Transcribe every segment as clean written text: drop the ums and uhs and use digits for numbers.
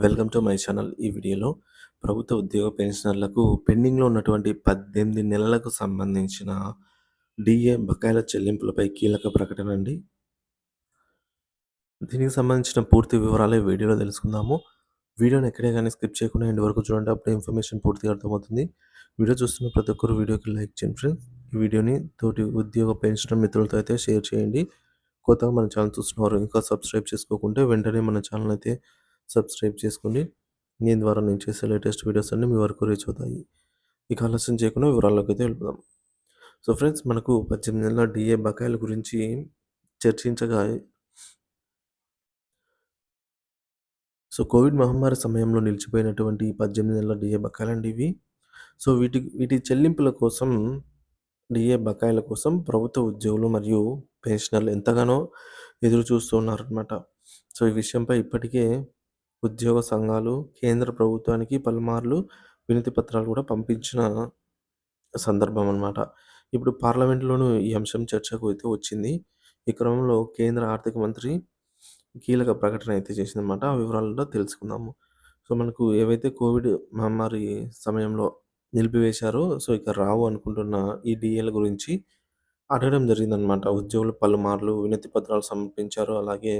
Welcome to my channel. ఈ వీడియోలో ప్రభుత్వ ఉద్యోగ పెన్షనర్లకు పెండింగ్‌లో ఉన్నటువంటి 18 నెలలకు సంబంధించిన డీఏ బకాయిల చెల్లింపులపై కీలక ప్రకటన అండి. దీనికి సంబంధించిన పూర్తి వివరాలు ఈ వీడియోలో తెలుసుకుందాము. వీడియోని ఎక్కడే గాని స్కిప్ చేయకుండా ఎండ్ వరకు చూడండి. అప్పుడే ఇన్ఫర్మేషన్ పూర్తిగా అర్థమవుతుంది. వీడియో చూస్తున్న ప్రతి ఒక్కరు వీడియోకి లైక్ చేయండి ఫ్రెండ్స్. ఈ వీడియోని తోటి ఉద్యోగ పెన్షనర్ మిత్రులతో అయితే షేర్ చేయండి. కొత్తగా మన ఛానల్ చూస్తున్నవారు ఇంకా సబ్స్క్రైబ్ చేసుకోకుంటే వెంటనే మన ఛానల్ అయితే సబ్స్క్రైబ్ చేసుకోండి. దీని ద్వారా నేను చేసే లేటెస్ట్ వీడియోస్ అన్నీ మీ వరకు రీచ్ అవుతాయి. ఇక ఆలస్యం చేయకుండా వివరాల్లోకి అయితే వెళ్ళిపోదాం. సో ఫ్రెండ్స్, మనకు 18 నెలల డీఏ బకాయిల గురించి చర్చించగా కోవిడ్ మహమ్మారి సమయంలో నిలిచిపోయినటువంటి 18 నెలల డీఏ బకాయిలండి ఇవి. వీటి చెల్లింపుల కోసం, డీఏ బకాయిల కోసం ప్రభుత్వ ఉద్యోగులు మరియు పెన్షనర్లు ఎంతగానో ఎదురు చూస్తూ ఉన్నారనమాట. ఈ విషయంపై ఇప్పటికే ఉద్యోగ సంఘాలు కేంద్ర ప్రభుత్వానికి పలుమార్లు వినతి పత్రాలు కూడా పంపించిన సందర్భం అనమాట. ఇప్పుడు పార్లమెంట్‌లోనూ ఈ అంశం చర్చకు అయితే వచ్చింది. ఈ క్రమంలో కేంద్ర ఆర్థిక మంత్రి కీలక ప్రకటన అయితే చేసిందనమాట. ఆ వివరాలలో తెలుసుకుందాము. మనకు ఏవైతే కోవిడ్ మహమ్మారి సమయంలో నిలిపివేశారో, ఇక రావు అనుకుంటున్న ఈ డీఏల గురించి అడగడం జరిగిందనమాట. ఉద్యోగులు పలుమార్లు వినతి పత్రాలు సమర్పించారు. అలాగే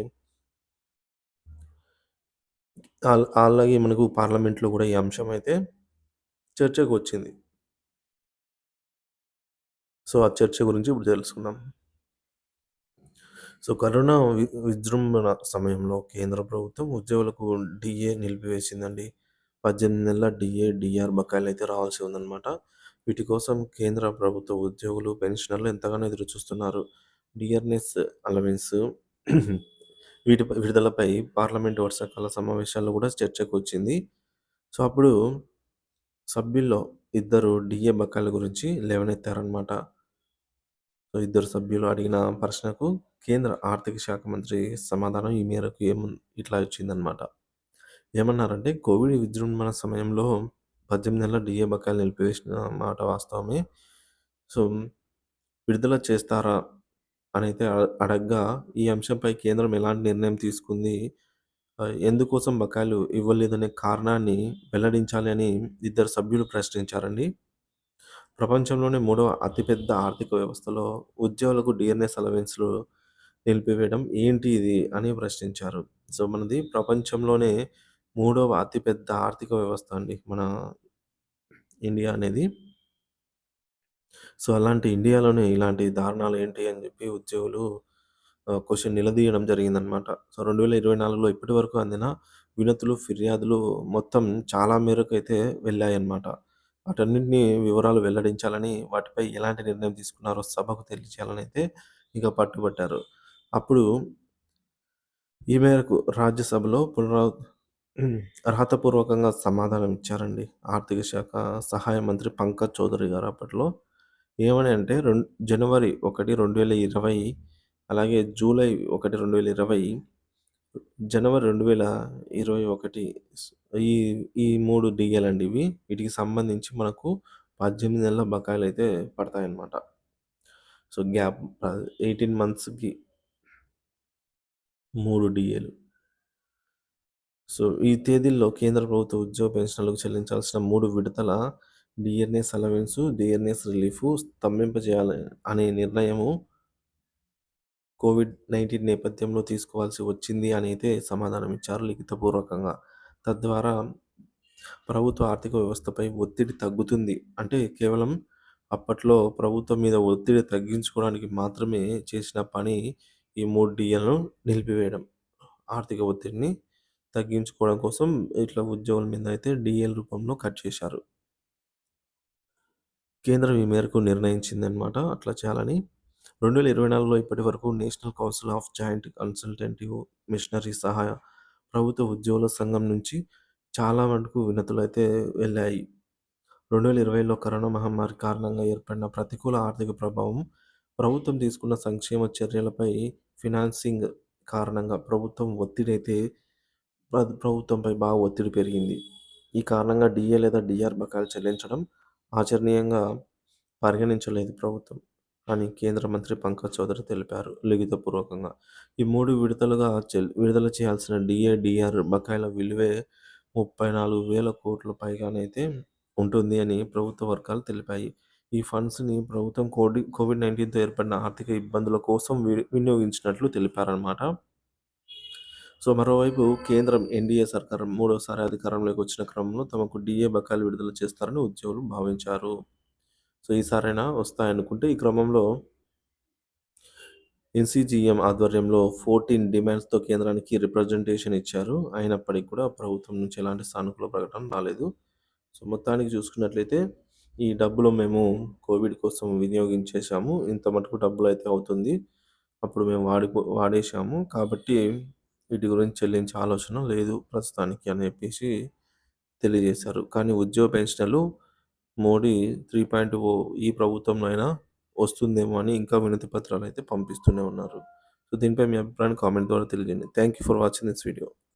మనకు పార్లమెంట్‌లో కూడా ఈ అంశం అయితే చర్చకు వచ్చింది. ఆ చర్చ గురించి ఇప్పుడు తెలుసుకుందాం. కరోనా విజృంభణ సమయంలో కేంద్ర ప్రభుత్వం ఉద్యోగులకు డీఏ నిలిపివేసిందండి. 18 నెలల డీఏ, డీఆర్ బకాయిలైతే రావాల్సి ఉందనమాట. వీటి కోసం కేంద్ర ప్రభుత్వ ఉద్యోగులు, పెన్షనర్లు ఎంతగానో ఎదురుచూస్తున్నారు. డిఆర్‌ఎస్ అలవెన్స్ విడుదలపై పార్లమెంట్ వర్షాకాల సమావేశాల్లో కూడా చర్చకొచ్చింది. అప్పుడు సభ్యుల్లో ఇద్దరు డీఏ బకాయిల గురించి లేవనెత్తారనమాట. ఇద్దరు సభ్యులు అడిగిన ప్రశ్నకు కేంద్ర ఆర్థిక శాఖ మంత్రి సమాధానం ఈ మేరకు ఇట్లా వచ్చిందనమాట. ఏమన్నారంటే, కోవిడ్ విజృంభణ సమయంలో 18 నెలల డీఏ బకాయిలు నిలిపివేసిన మాట వాస్తవమే. సో, విడుదల చేస్తారా అనైతే అడగ్గా, ఈ అంశంపై కేంద్రం ఎలాంటి నిర్ణయం తీసుకుంది, ఎందుకోసం బకాయిలు ఇవ్వలేదనే కారణాన్ని వెల్లడించాలి అని ఇద్దరు సభ్యులు ప్రశ్నించారండి. ప్రపంచంలోనే మూడవ అతిపెద్ద ఆర్థిక వ్యవస్థలో ఉద్యోగులకు డిఆర్ఎస్ అలవెన్స్‌లు నిలిపివేయడం ఏంటి ఇది అని ప్రశ్నించారు. మనది ప్రపంచంలోనే మూడవ అతిపెద్ద ఆర్థిక వ్యవస్థ అండి మన ఇండియా అనేది. అలాంటి ఇండియాలోనే ఇలాంటి దారుణాలు ఏంటి అని చెప్పి ఉద్యోగులు క్వెషన్ నిలదీయడం జరిగిందనమాట. 2024లో ఇప్పటి వరకు అందిన వినతులు, ఫిర్యాదులు మొత్తం చాలా మేరకైతే వెళ్ళాయన్నమాట. వాటన్నిటిని వివరాలు వెల్లడించాలని, వాటిపై ఎలాంటి నిర్ణయం తీసుకున్నారో సభకు తెలియచేయాలని అయితే ఇక పట్టుబట్టారు. అప్పుడు ఈ మేరకు రాజ్యసభలో రాతపూర్వకంగా సమాధానం ఇచ్చారండి ఆర్థిక శాఖ సహాయ మంత్రి పంకజ్ చౌదరి గారు అప్పట్లో. ఏమని అంటే, జనవరి 1, 2020, అలాగే జూలై 1, 2020, జనవరి 2021 ఈ ఈ 3 డీఏలండి ఇవి. వీటికి సంబంధించి మనకు 18 నెలల బకాయిలైతే పడతాయన్నమాట. గ్యాప్ 18 మంత్స్‌కి 3 డీఏలు. ఈ తేదీల్లో కేంద్ర ప్రభుత్వ ఉద్యోగ పెన్షనర్లకు చెల్లించాల్సిన 3 విడతల డిఆర్ఎస్ అలవెన్స్, డిఆర్ఎస్ రిలీఫ్ స్తంభింపజేయాలి అనే నిర్ణయము కోవిడ్-19 నేపథ్యంలో తీసుకోవాల్సి వచ్చింది అని అయితే సమాధానం ఇచ్చారు లిఖితపూర్వకంగా. తద్వారా ప్రభుత్వ ఆర్థిక వ్యవస్థపై ఒత్తిడి తగ్గుతుంది. అంటే కేవలం అప్పట్లో ప్రభుత్వం మీద ఒత్తిడి తగ్గించుకోవడానికి మాత్రమే చేసిన పని ఈ 3 డీఏలను నిలిపివేయడం. ఆర్థిక ఒత్తిడిని తగ్గించుకోవడం కోసం ఇట్లా ఉద్యోగుల మీద అయితే డీఏల రూపంలో కట్ చేశారు. కేంద్రం ఈ మేరకు నిర్ణయించిందనమాట అట్లా చేయాలని. 2024లో ఇప్పటివరకు National Council of Joint Consultative Machinery సహాయ ప్రభుత్వ ఉద్యోగుల సంఘం నుంచి చాలా మటుకు వినతులైతే వెళ్ళాయి. 2020లో కరోనా మహమ్మారి కారణంగా ఏర్పడిన ప్రతికూల ఆర్థిక ప్రభావం, ప్రభుత్వం తీసుకున్న సంక్షేమ చర్యలపై ఫైనాన్సింగ్ కారణంగా ప్రభుత్వంపై బాగా ఒత్తిడి పెరిగింది. ఈ కారణంగా డీఏ లేదా డీఆర్ బకాయిలు చెల్లించడం ఆచరణీయంగా పరిగణించలేదు ప్రభుత్వం. అని కేంద్ర మంత్రి పంకజ్ చౌదరి తెలిపారు లిఖితపూర్వకంగా. ఈ 3 విడతలుగా విడుదల చేయాల్సిన డీఏ, డీఆర్ బకాయిల విలువే 34,000 కోట్ల పైగానైతే ఉంటుంది అని ప్రభుత్వ వర్గాలు తెలిపాయి. ఈ ఫండ్స్‌ని ప్రభుత్వం కోవిడ్-19తో ఏర్పడిన ఆర్థిక ఇబ్బందుల కోసం వినియోగించినట్లు తెలిపారనమాట. సో, మరోవైపు కేంద్రం ఎన్డీఏ సర్కార్ మూడోసారి అధికారంలోకి వచ్చిన క్రమంలో తమకు డీఏ బకాయిలు విడుదల చేస్తారని ఉద్యోగులు భావించారు. సో, ఈసారైనా వస్తాయనుకుంటే ఈ క్రమంలో ఎన్‌సీజీఎం ఆధ్వర్యంలో 14 డిమాండ్స్‌తో కేంద్రానికి రిప్రజెంటేషన్ ఇచ్చారు. అయినప్పటికి కూడా ప్రభుత్వం నుంచి ఎలాంటి సానుకూల ప్రకటన రాలేదు. సో, మొత్తానికి చూసుకున్నట్లయితే ఈ డబ్బులు మేము కోవిడ్ కోసం వినియోగించేశాము. ఇంత మటుకు డబ్బులైతే అవుతుంది. అప్పుడు మేము వాడేశాము. కాబట్టి వీటి గురించి చెల్లించే ఆలోచన లేదు ప్రస్తుతానికి అని చెప్పేసి తెలియజేశారు. కానీ ఉద్యోగ పెన్షనర్లు మోడీ 3.0 ఈ ప్రభుత్వంలో అయినా వస్తుందేమో అని ఇంకా వినతి పత్రాలైతే పంపిస్తూనే ఉన్నారు. సో, దీనిపై మీ అభిప్రాయాన్ని కామెంట్ ద్వారా తెలియజేయండి. Thank you for watching this video.